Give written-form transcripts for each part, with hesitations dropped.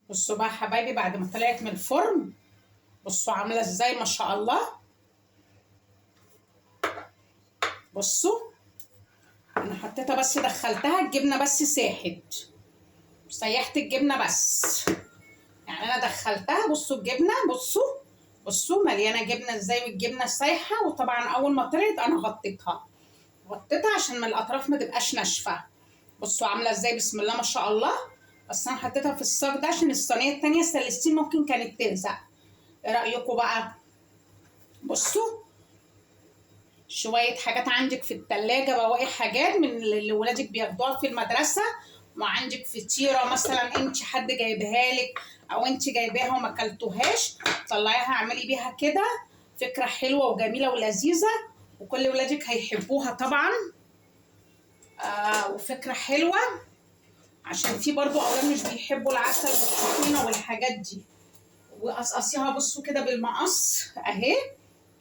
بصوا بقى حبايبي بعد ما طلعت من الفرن. بصوا عامله ازاي ما شاء الله. بصوا انا حطيتها بس دخلتها الجبنه بس ساحت. سيحت الجبنه بس، يعني انا دخلتها. بصوا الجبنه، بصوا مليانه جبنه ازاي، والجبنه سايحه. وطبعا اول ما طلعت انا غطيتها عشان من الاطراف ما تبقاش ناشفه. بصوا عامله ازاي، بسم الله ما شاء الله. بس انا حطيتها في الصاج ده عشان الصينيه التانيه سلستين ممكن كانت تلزق. ايه رايكم بقى؟ بصوا شويه حاجات عندك في التلاجة، بواقي حاجات من اللي ولادك بياخدوها في المدرسه، وعندك فطيره مثلا انت حد جايبها لك او انت جايباها وما اكلتوهاش، طلعيها اعملي بيها كده. فكره حلوه وجميله ولذيذه، وكل ولادك هيحبوها طبعا. وفكره حلوه عشان في برضو اولاد مش بيحبوا العسل والطحينه والحاجات دي. وقصقصيها بصوا كده بالمقص اهي.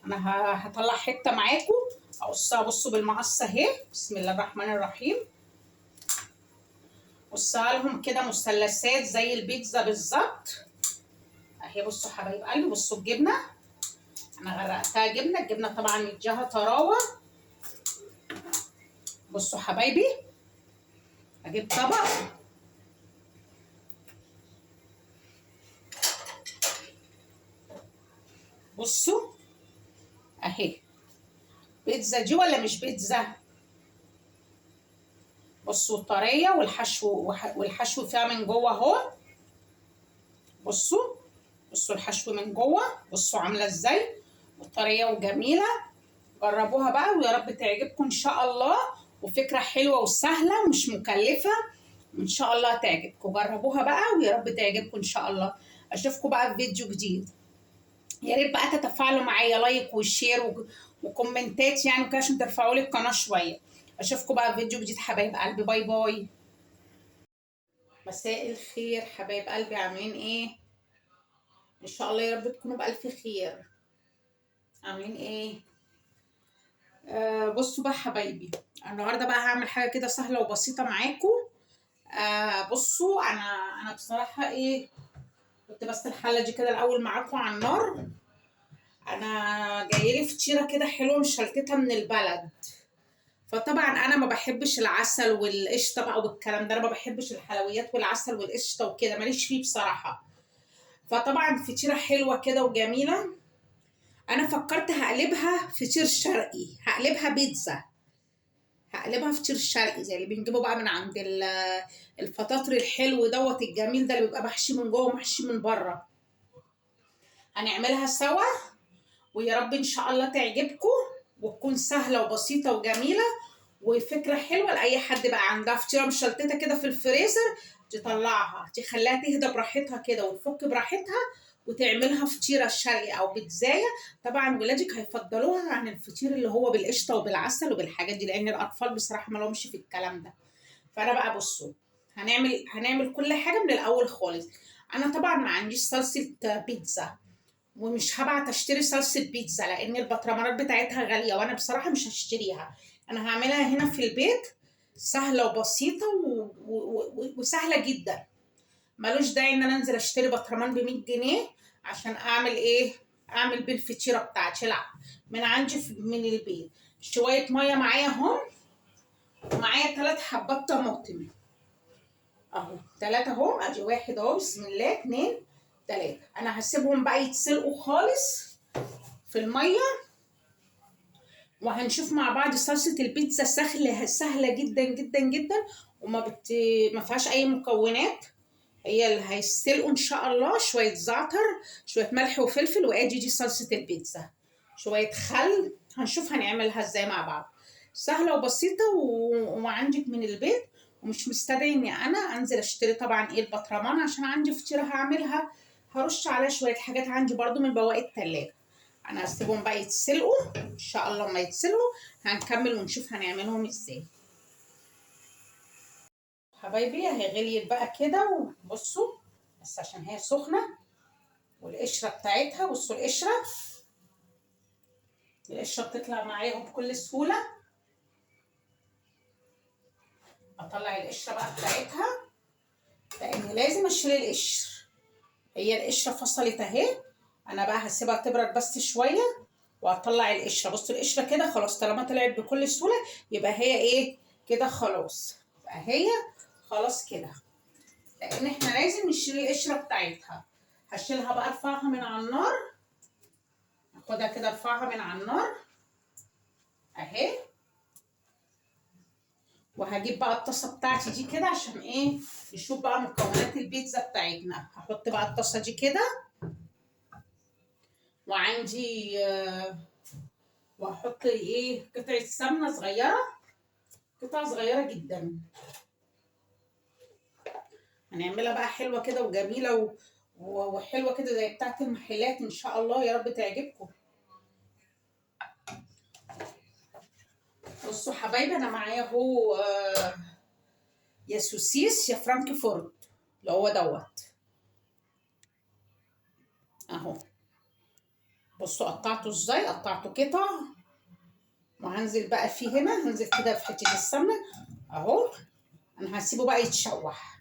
انا هطلع حته معاكم اقصها. بصوا بالمقص اهي، بسم الله الرحمن الرحيم. قصها لهم كده مثلثات زي البيتزا بالظبط اهي. بصوا حبايب قلبي، بصوا الجبنه انا غرقتها جبنه. الجبنه طبعا مديها طراوه. بصوا حبايبي اجيب طبق. بصوا اهي، بيتزا دي ولا مش بيتزا؟ بصوا طريه، والحشو فيها من جوه اهو. بصوا الحشو من جوه، بصوا عامله ازاي وطريه وجميله. جربوها بقى ويا رب تعجبكم ان شاء الله. وفكره حلوه وسهله ومش مكلفه، ان شاء الله تعجبكم. جربوها بقى ويا رب تعجبكم ان شاء الله. اشوفكم بقى في فيديو جديد. يا ريت بقى تتفاعلوا معايا لايك وشير وكومنتات يعني كده عشان ترفعوا لي القناه شويه. اشوفكم بقى في فيديو جديد حبايب قلبي. باي باي. مساء الخير حبايب قلبي، عاملين ايه؟ ان شاء الله يا رب تكونوا بالف خير. عاملين ايه؟ بصوا بقى حبايبي، النهارده بقى هعمل حاجه كده سهله وبسيطه معاكم. بصوا انا بصراحه ايه، كنت بس الحله دي كده الاول معاكم على النار. انا جايلي فطيره كده حلوه مشلتتها من البلد. فطبعا انا ما بحبش العسل والقشطه بقى والكلام ده، انا ما بحبش الحلويات والعسل والقشطه وكده، ماليش فيه بصراحه. فطبعا فطيره حلوه كده وجميله. انا فكرت هقلبها فطير شرقي، هقلبها بيتزا، هقلبها فطير شرقي زي اللي بنجيبه بقى من عند الفطاطر الحلو دوت الجميل ده اللي بيبقى محشي من جوه ومحشي من بره. هنعملها سوا ويا رب ان شاء الله تعجبكم وتكون سهله وبسيطه وجميله. وفكره حلوه لاي حد بقى عندها فطيره مشلتته كده في الفريزر، تطلعها تخليها تهدى براحتها كده وتفك براحتها وتعملها فطيره شرقي او بيتزايه. طبعا ولادك هيفضلوها عن الفطير اللي هو بالقشطه وبالعسل وبالحاجات دي، لان الاطفال بصراحه ما لهمش في الكلام ده. فانا بقى بصوا هنعمل كل حاجه من الاول خالص. انا طبعا ما عنديش صلصه بيتزا، ومش هبعت اشتري صلصه بيتزا لان البطرمانات بتاعتها غاليه، وانا بصراحه مش هشتريها. انا هعملها هنا في البيت، سهله وبسيطه وسهله جدا. ملوش داعي ان انا انزل اشتري بطرمان ب 100 جنيه عشان اعمل ايه، اعمل بيه الفطيره بتاعتي. لا، من عندي من البيت. شويه ميه معايا اهم، ومعايا 3 حبات طماطم اهو. 3 اهو، ادي 1 اهو، بسم الله. 2 3. انا هسيبهم بقى يتسلقوا خالص في الميه، وهنشوف مع بعض. صلصه البيتزا سهله جدا جدا جدا، ما فيهاش اي مكونات. هي اللي هيستلقوا ان شاء الله شويه زعتر، شويه ملح وفلفل، وادي دي صلصه البيتزا. شويه خل. هنشوف هنعملها ازاي مع بعض. سهله وبسيطه وعندك من البيت، ومش مستدعي اني انا انزل اشتري طبعا ايه البطرمان عشان عندي فطيره هعملها. هرش عليها شويه حاجات عندي برضو من بواقي التلاجة. انا هسيبهم بقى يتسلقوا ان شاء الله. لما يتسلقوا هنكمل ونشوف هنعملهم ازاي. حبايبي اهي غليت بقى كده، وبصوا بس عشان هي سخنه والقشره بتاعتها. بصوا القشره بتطلع معايا بكل سهوله. اطلع القشره بقى بتاعتها لان لازم اشيل القشر. هي القشره فصلت اهي. انا بقى هسيبها تبرد بس شويه وهطلع القشره. بصوا القشره كده خلاص، طالما طلعت بكل سهوله يبقى هي ايه كده خلاص، يبقى هي خلاص كده. لان احنا لازم نشيل القشره بتاعتها. هشيلها بقى، ارفعها من على النار، اخدها كده ارفعها من على النار اهي. وهجيب بقى الطاسه بتاعتي دي كده عشان ايه نشوف بقى مكونات البيتزا بتاعتنا. هحط بقى الطاسه دي كده، وعندي وهحط ايه قطعه سمنه صغيره، قطعه صغيره جدا. هنعملها بقى حلوه كده وجميله وحلوه كده زي بتاعه المحلات ان شاء الله. يا رب تعجبكم. بصوا حبايبي، انا معايا اهو يا سوسيس يا فرانكفورت اللي هو دوت اهو. بصوا قطعته ازاي، قطعته قطع. وهنزل بقى فيه هنا، هنزل كده في حته السمنه اهو. انا هسيبه بقى يتشوح،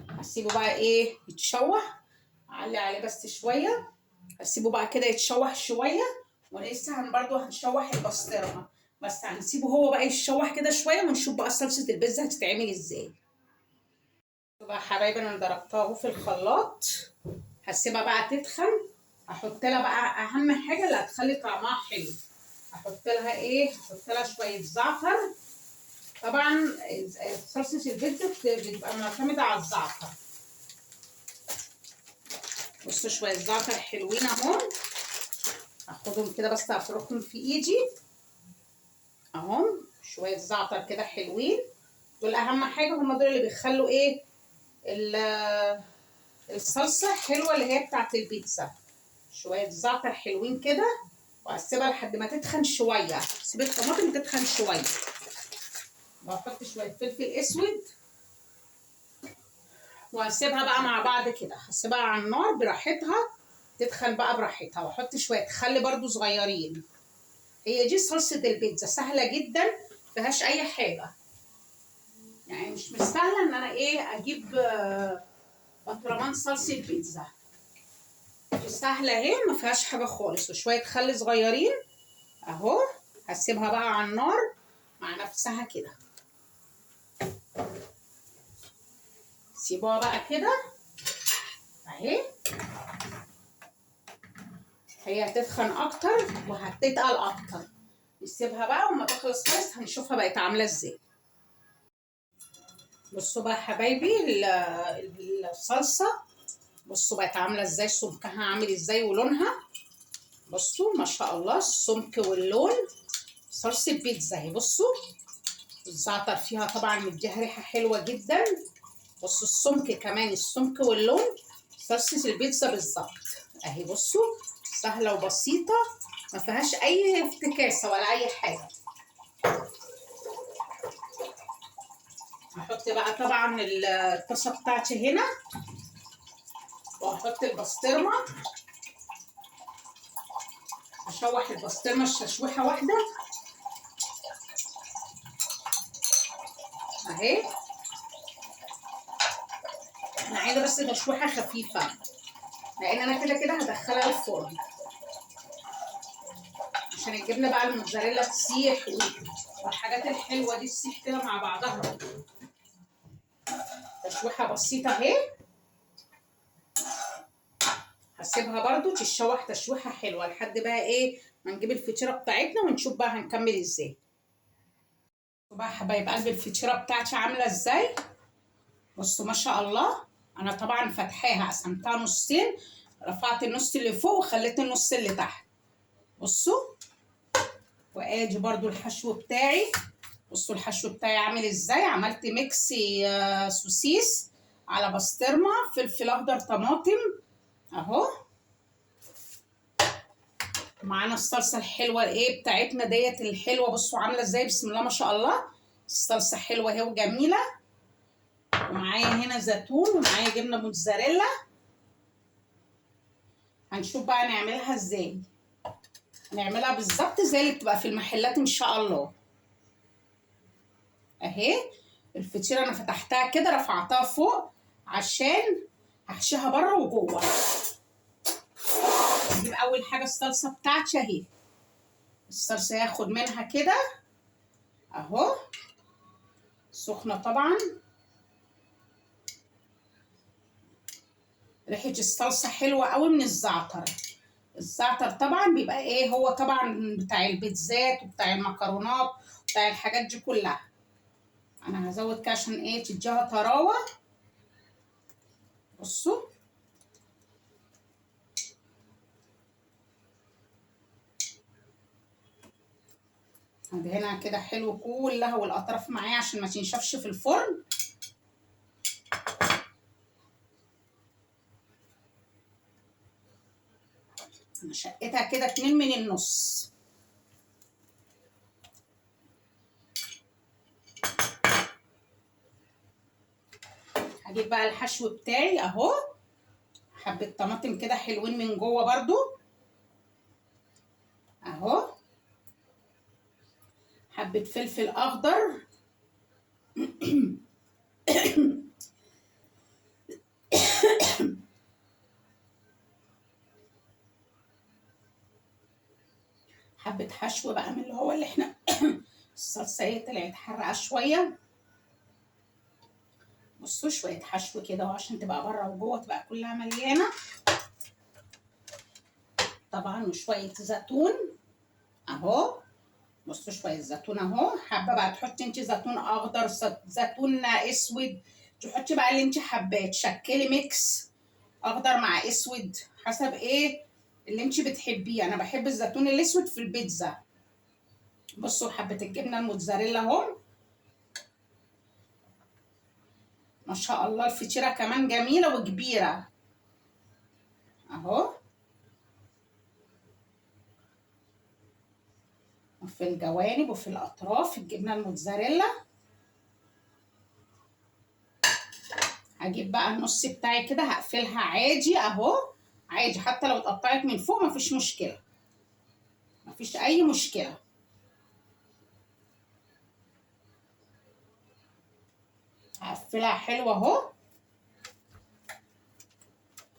هسيبه بقى ايه يتشوح. اعلي عليه بس شويه، هسيبه بقى كده يتشوح شويه. ولسه برضه هنشوح البسطرمه، بس هنسيبه هو بقى يتشوح كده شويه ونشوف بقى صلصه البيتزا هتتعمل ازاي. بقى حبايبي انا ضربتها اهو في الخلاط، هسيبها بقى تتخن. احط لها بقى اهم حاجه اللي هتخلي طعمها حلو، احط لها ايه، احط لها شويه زعتر. طبعا صلصه البيتزا بتبقى معتمده على الزعتر. بصوا شويه زعتر حلوين اهو، هاخدهم كده بس افركهم في ايدي اهو. شويه زعتر كده حلوين، دول اهم حاجه، هم دول اللي بيخلوا ايه الصلصه حلوه اللي هي بتاعت البيتزا. شويه زعتر حلوين كده، وهسيبها لحد ما تتخن شويه. سيب الطماطم تتخن شويه، وهحط شويه فلفل اسود، وهسيبها بقى مع بعض كده. هسيبها على النار براحتها تتخن بقى براحتها، واحط شويه خل برضو صغيرين. هي دي صلصه البيتزا، سهله جدا مفيهاش اي حاجه. يعني مش مستاهله ان انا ايه اجيب برطمان صلصه بيتزا. سهله اهي ما فيهاش حاجه خالص، وشويه خل صغيرين اهو. هسيبها بقى على النار مع نفسها كده، سيبوها بقى كده اهي. هي هتتخن اكتر وهتتقل اكتر. نسيبها بقى وما تخلص خالص هنشوفها بقت عامله ازاي. بصوا بقى حبايبي الصلصه، بصوا بقت عامله ازاي، سمكها عامل ازاي ولونها. بصوا ما شاء الله السمك واللون، صلصه بيتزا اهي. بصوا الزعتر فيها طبعا مديها ريحه حلوه جدا. بصوا السمك كمان، السمك واللون صلصه البيتزا بالظبط اهي. بصوا سهله وبسيطه ما فيهاش اي افتكاسه ولا اي حاجه. هحط بقى طبعا الطاسه بتاعتي هنا، وهحط البسطرمه. هشوح البسطرمه تشويحه واحده اهي. انا عايزه بس تشويحه خفيفه، لان انا كده كده هدخلها الفرن عشان الجبنه بقى الموتزاريلا تسيح والحاجات الحلوه دي تسيح كده مع بعضها. تشويحه بسيطه اهي. هسيبها برضو تتشوح تشويحه حلوه لحد بقى ايه ما نجيب الفطيره بتاعتنا ونشوف بقى هنكمل ازاي. بقى حبايب قلب الفطيره بتاعتي عامله ازاي. بصوا ما شاء الله، انا طبعا فاتحاها قسمتها نصين، رفعت النص اللي فوق وخليت النص اللي تحت. بصوا وادي برضو الحشو بتاعي. بصوا الحشو بتاعي عامل ازاي، عملت ميكس سوسيس على بسطرمه فلفل اخضر طماطم اهو. معانا الصلصه الحلوه ايه بتاعتنا ديت الحلوه. بصوا عامله ازاي، بسم الله ما شاء الله، الصلصه حلوه اهي وجميله. ومعايا هنا زيتون ومعايا جبنه موتزاريلا. هنشوف بقى نعملها ازاي، نعملها بالظبط زي اللي بتبقى في المحلات ان شاء الله اهي. الفطيره انا فتحتها كده رفعتها فوق عشان هحشيها بره وجوه. اجيب اول حاجه الصلصه بتاعتي اهي. الصلصه ياخد منها كده اهو، سخنه طبعا. ريحه الصلصه حلوه قوي من الزعتر. الزعتر طبعا بيبقى ايه، هو طبعا بتاع البيتزات وبتاع المكرونات وبتاع الحاجات دي كلها. انا هزود كده عشان ايه تديها طراوه. بصوا هدهنها كده حلو كلها والاطراف معايا عشان ما تنشفش في الفرن. انا شقتها كده 2 من النص. هجيب بقى الحشو بتاعي اهو. حبة طماطم كده حلوين من جوه برضو اهو. حبة فلفل اخضر. حبة حشو بقى من اللي هو اللي احنا الصلصة ايه طلعت حرقة شوية. بصوا شوية حشو كده عشان تبقى بره وجوه تبقى كلها مليانة طبعا. وشوية زيتون اهو. بصوا شوية زيتون اهو. حابة بقى تحطي انت زيتون اخضر، زيتون اسود، تحطي بقى اللي انت حباه. تشكلي ميكس اخضر مع اسود حسب ايه اللي انت بتحبيه. انا بحب الزيتون الاسود في البيتزا. بصوا حبة الجبنة الموتزاريلا اهو. ما شاء الله الفطيرة كمان جميلة وكبيرة اهو. وفي الجوانب وفي الاطراف الجبنة الموتزاريلا. هجيب بقى النص بتاعي كده هقفلها عادي اهو. عادي حتى لو اتقطعت من فوق مفيش مشكلة، مفيش اي مشكلة. هقفلها حلوة اهو.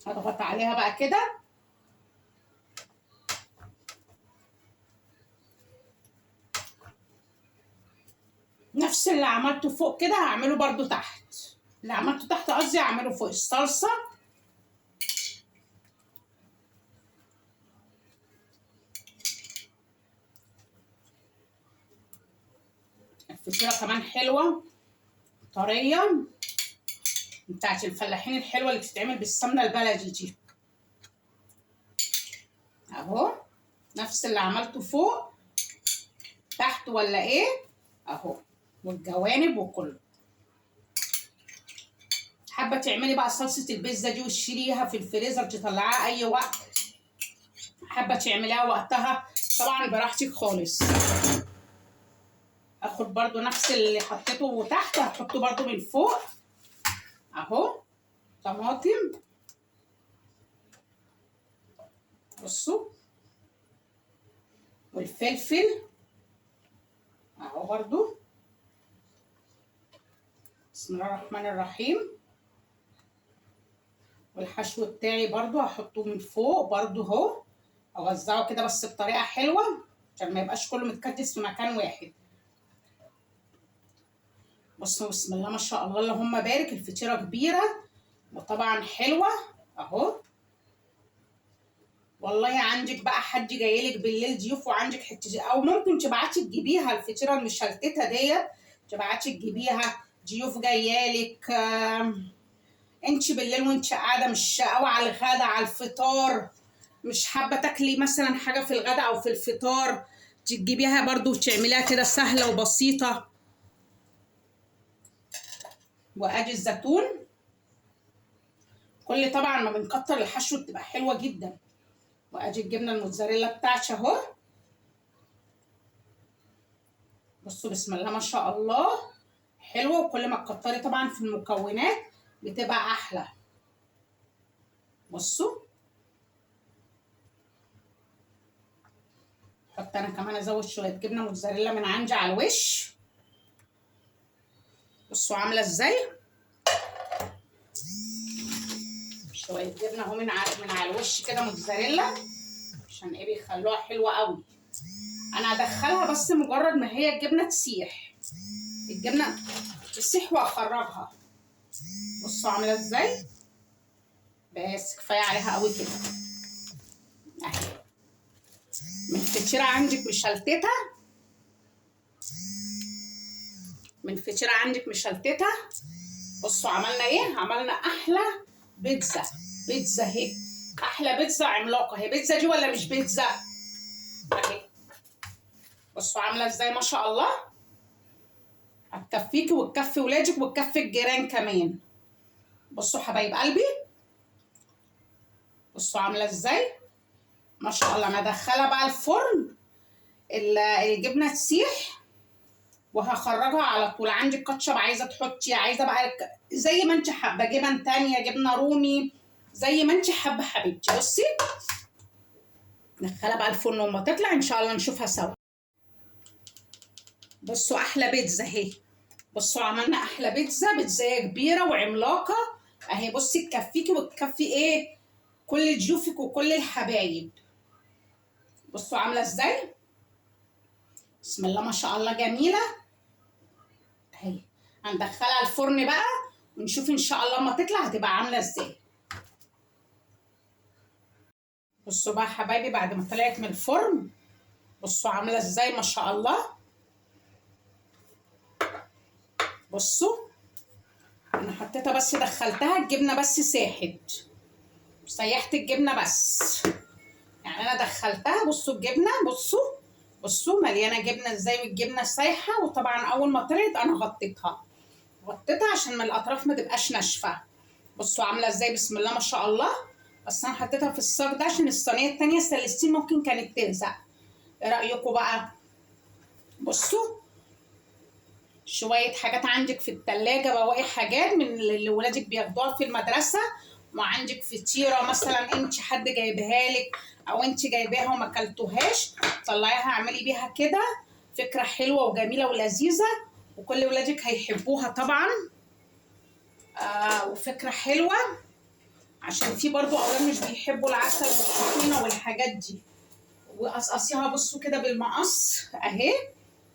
هضغط عليها بقى كده. نفس اللي عملته فوق كده هعمله برضو تحت. اللي عملته تحت قصدي هعمله فوق الصلصة. الفطيرة كمان حلوة طرية، بتاعت الفلاحين الحلوة اللي بتتعمل بالسمنة البلدي دي اهو. نفس اللي عملته فوق تحت ولا ايه اهو، والجوانب وكله. حابه تعملي بقى صلصه البيتزا دي وتشيليها في الفريزر تطلعيها اي وقت، حابه تعمليها وقتها طبعا براحتك خالص. اخد برضو نفس اللي حطيته تحت هحطه برضو من فوق اهو. طماطم بصوا، والفلفل اهو برضو. بسم الله الرحمن الرحيم. والحشو بتاعي برضو هحطه من فوق برضو اهو. اوزعه كده بس بطريقه حلوه عشان ما يبقاش كله متكدس في مكان واحد. بصوا بسم الله ما شاء الله اللهم بارك. الفطيره كبيره وطبعا حلوه اهو. والله عندك بقى حد جايلك بالليل ضيوف وعندك حته، او ممكن تبعتي تجيبيها الفطيره المشلتته ديت، تبعتي تجيبيها ضيوف جايالك. انت بالليل وانت قاعده مش قوي على الغدا على الفطار، مش حابه تاكلي مثلا حاجه في الغدا او في الفطار، تجيبيها برضو وتعمليها كده سهله وبسيطه. وادي الزيتون. كل طبعا ما بنكتر الحشو بتبقى حلوه جدا. وادي الجبنه الموتزاريلا بتاعتي اهو. بصوا بسم الله ما شاء الله حلوه. وكل ما تكتري طبعا في المكونات بتبقى احلى. بصوا حط انا كمان ازود شويه جبنه موتزاريلا من عندي على الوش. بصوا عامله ازاي. شويه جبنه اهو من على الوش كده موتزاريلا، عشان ايه بيخلوها حلوه قوي. انا هدخلها بس مجرد ما هي الجبنه تسيح، الجبنه تسيح واخرجها. بصوا عامله ازاي، بس كفايه عليها قوي كده اهي. من فطيره عندك مشلتته، من فطيره عندك مشلتته. بصوا عملنا ايه، عملنا احلى بيتزا. بيتزا اهي، احلى بيتزا عملاقه. هي بيتزا دي ولا مش بيتزا اهي؟ بصوا عامله ازاي ما شاء الله، هتكفيكي وتكفي ولادك وتكفي الجيران كمان. بصوا حبايب قلبي، بصوا عامله ازاي ما شاء الله. انا ادخلها بقى الفرن، الجبنه تسيح وهخرجها على طول. عندك كاتشب عايزه تحطي، عايزه بقى زي ما انت حابه، جبن تانية، جبنه رومي، زي ما انت حابه حبيبتي. بصي ندخلها بقى الفرن وما تطلع ان شاء الله نشوفها سوا. بصوا احلى بيتزا اهي. بصوا عملنا احلى بيتزا، بيتزا كبيره وعملاقه اهي. بصي تكفيكي وتكفي ايه كل ضيوفك وكل الحبايب. بصوا عامله ازاي، بسم الله ما شاء الله، جميله اهي. هندخلها الفرن بقى ونشوف ان شاء الله لما تطلع هتبقى عامله ازاي. بصوا بقى حبايبي بعد ما طلعت من الفرن، بصوا عامله ازاي ما شاء الله. بصوا انا حطيتها بس دخلتها الجبنه بس ساحت، سيحت الجبنه بس، يعني انا دخلتها. بصوا الجبنه، بصوا مليانه جبنه ازاي والجبنه سايحه. وطبعا اول ما طلعت انا غطيتها عشان من الاطراف ما تبقاش ناشفه. بصوا عامله ازاي بسم الله ما شاء الله. بس انا حطيتها في الصاج ده عشان الصينيه التانيه السلستين ممكن كانت تلزق. ايه رايكم بقى؟ بصوا شويه حاجات عندك في التلاجة، بواقي حاجات من اللي ولادك بياخدوها في المدرسه، وعندك فطيره مثلا انت حد جايبها لك او انت جايباها وما اكلتوهاش، طلعيها اعملي بيها كده. فكره حلوه وجميله ولذيذه وكل ولادك هيحبوها طبعا. وفكره حلوه عشان في برضو اولاد مش بيحبوا العسل والطحينه والحاجات دي. وقصقصيها بصوا كده بالمقص اهي.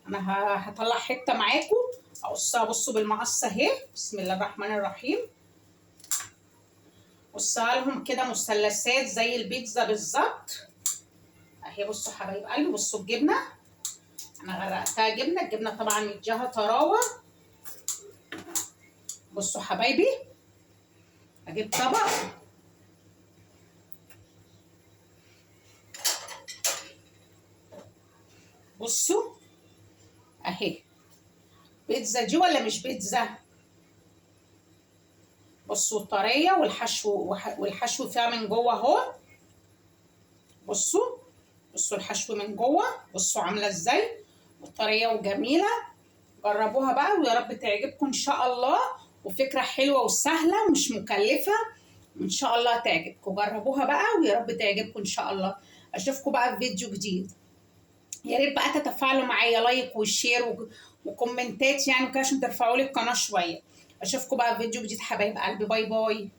انا هطلع حته معاكم اقصها. بصوا بالمقص اهي، بسم الله الرحمن الرحيم. قصها لهم كده مثلثات زي البيتزا بالظبط اهي. بصوا حبايب قلبي، بصوا الجبنه انا غرقتها جبنه، الجبنه طبعا مديها طراوه. بصوا حبايبي اجيب طبق، بصوا اهي. بيتزا دي ولا مش بيتزا؟ بصوا طريه والحشو فيها من جوه اهو. بصوا الحشو من جوه، بصوا عامله ازاي وطريه وجميله. جربوها بقى ويا رب تعجبكم ان شاء الله. وفكره حلوه وسهله ومش مكلفه، وان شاء الله تعجبكم. جربوها بقى ويا رب تعجبكم ان شاء الله. اشوفكم بقى في فيديو جديد. يا ريت بقى تتفاعلوا معايا لايك وشير وكومنتات يعني وكده عشان ترفعوا لي القناه شويه. اشوفكم بقى في فيديو جديد حبايب قلبي. باي باي.